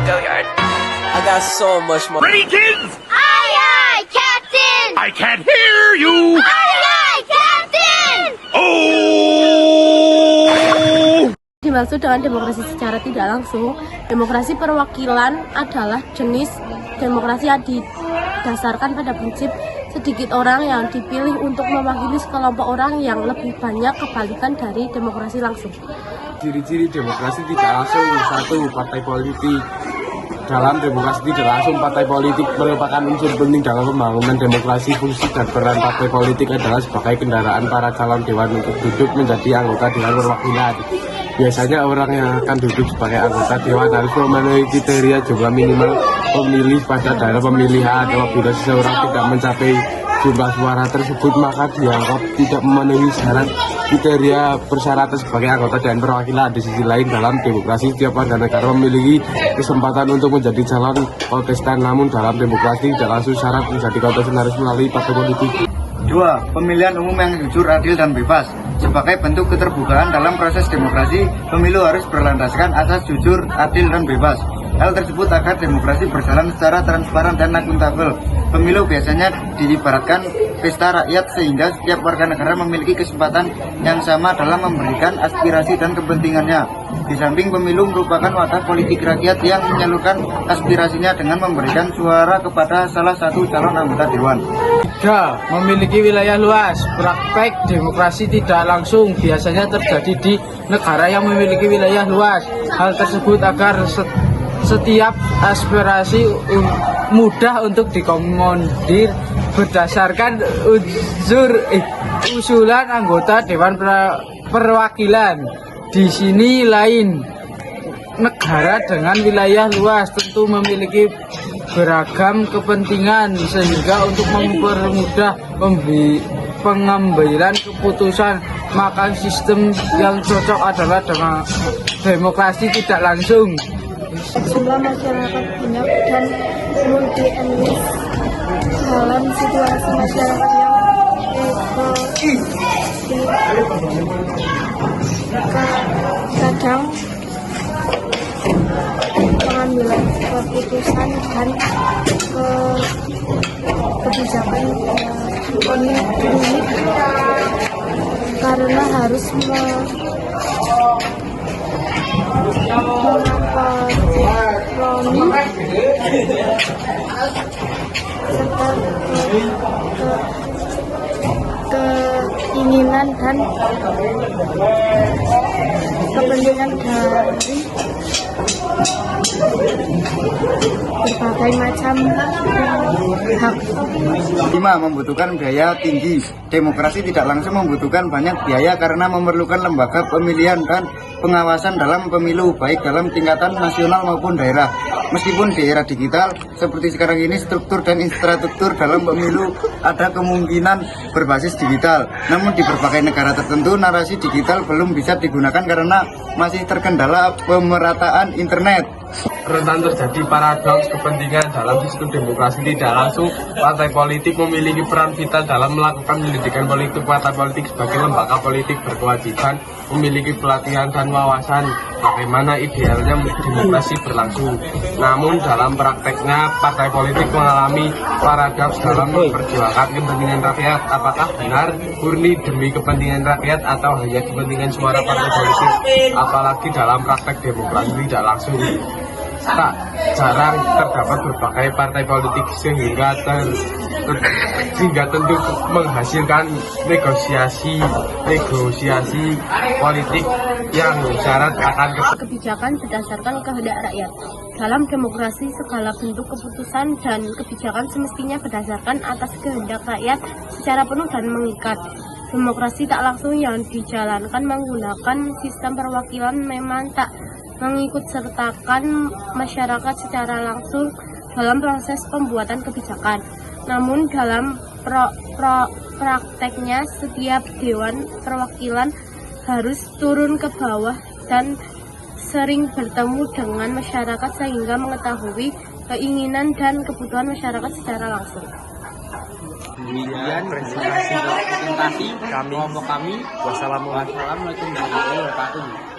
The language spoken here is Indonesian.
Go Yard. I got so much more. Ready, kids? Aye, aye, Captain! I can't hear you. Aye, aye, Captain! Oh! Dimaksud dengan demokrasi secara tidak langsung, demokrasi perwakilan adalah jenis demokrasi yang didasarkan pada prinsip sedikit orang yang dipilih untuk mewakili sekelompok orang yang lebih banyak, kebalikan dari demokrasi langsung. Ciri-ciri demokrasi tidak langsung: 1. Partai politik. Dalam demokrasi tidak langsung, partai politik merupakan unsur penting dalam pembangunan demokrasi. Fungsi dan peran partai politik adalah sebagai kendaraan para calon dewan untuk duduk menjadi anggota dewan perwakilan. Biasanya orang yang akan duduk sebagai anggota dewan harus memenuhi kriteria jumlah minimal pemilih pada daerah pemilihan. Apabila seseorang tidak mencapai jumlah suara tersebut, maka dianggap tidak memenuhi syarat kriteria persyaratan sebagai anggota dewan perwakilan. Di sisi lain, dalam demokrasi setiap warga negara memiliki kesempatan untuk menjadi calon kontestan, namun dalam demokrasi tidak langsung syarat menjadi kontestan harus melalui partai politik. 2. Pemilihan umum yang jujur, adil, dan bebas. Sebagai bentuk keterbukaan dalam proses demokrasi, pemilu harus berlandaskan asas jujur, adil, dan bebas. Hal tersebut agar demokrasi berjalan secara transparan dan akuntabel. Pemilu biasanya diibaratkan pesta rakyat sehingga setiap warga negara memiliki kesempatan yang sama dalam memberikan aspirasi dan kepentingannya. Di samping pemilu merupakan wadah politik rakyat yang menyalurkan aspirasinya dengan memberikan suara kepada salah satu calon anggota dewan. 3. Memiliki wilayah luas. Praktek demokrasi tidak langsung biasanya terjadi di negara yang memiliki wilayah luas. Hal tersebut agar setiap aspirasi mudah untuk dikomodir berdasarkan usulan anggota Dewan Perwakilan. Di sini lain, negara dengan wilayah luas tentu memiliki beragam kepentingan sehingga untuk mempermudah pengambilan keputusan, maka sistem yang cocok adalah dengan demokrasi tidak langsung. Jumlah masyarakat banyak dan multi etnis dalam situasi masyarakat yang kadang pengambilan keputusan dan kebijakan unik karena harus serta keinginan dan kepentingan dari berbagai macam hak. 5. Membutuhkan biaya tinggi. Demokrasi tidak langsung membutuhkan banyak biaya karena memerlukan lembaga pemilihan dan pengawasan dalam pemilu, baik dalam tingkatan nasional maupun daerah. Meskipun di era digital seperti sekarang ini, struktur dan infrastruktur dalam pemilu ada kemungkinan berbasis digital. Namun di berbagai negara tertentu narasi digital belum bisa digunakan karena masih terkendala pemerataan internet. Rentan terjadi paradoks kepentingan dalam sistem demokrasi tidak langsung. Partai politik memiliki peran vital dalam melakukan pendidikan politik. Partai politik sebagai lembaga politik berkewajiban memiliki pelatihan dan wawasan bagaimana idealnya demokrasi berlangsung. Namun dalam prakteknya partai politik mengalami paradoks dalam memperjuangkan kepentingan rakyat. Apakah benar murni demi kepentingan rakyat atau hanya kepentingan suara partai politik? Apalagi dalam praktek demokrasi tidak langsung, tak jarang terdapat berbagai partai politik sehingga tentu menghasilkan negosiasi politik yang syarat akan kebijakan berdasarkan kehendak rakyat. Dalam demokrasi, segala bentuk keputusan dan kebijakan semestinya berdasarkan atas kehendak rakyat secara penuh dan mengikat. Demokrasi tak langsung yang dijalankan menggunakan sistem perwakilan memang tak mengikut sertakan masyarakat secara langsung dalam proses pembuatan kebijakan. Namun dalam prakteknya setiap dewan perwakilan harus turun ke bawah dan sering bertemu dengan masyarakat sehingga mengetahui keinginan dan kebutuhan masyarakat secara langsung. Demikian presentasi kami kelompok kami. Wassalamualaikum warahmatullahi wabarakatuh.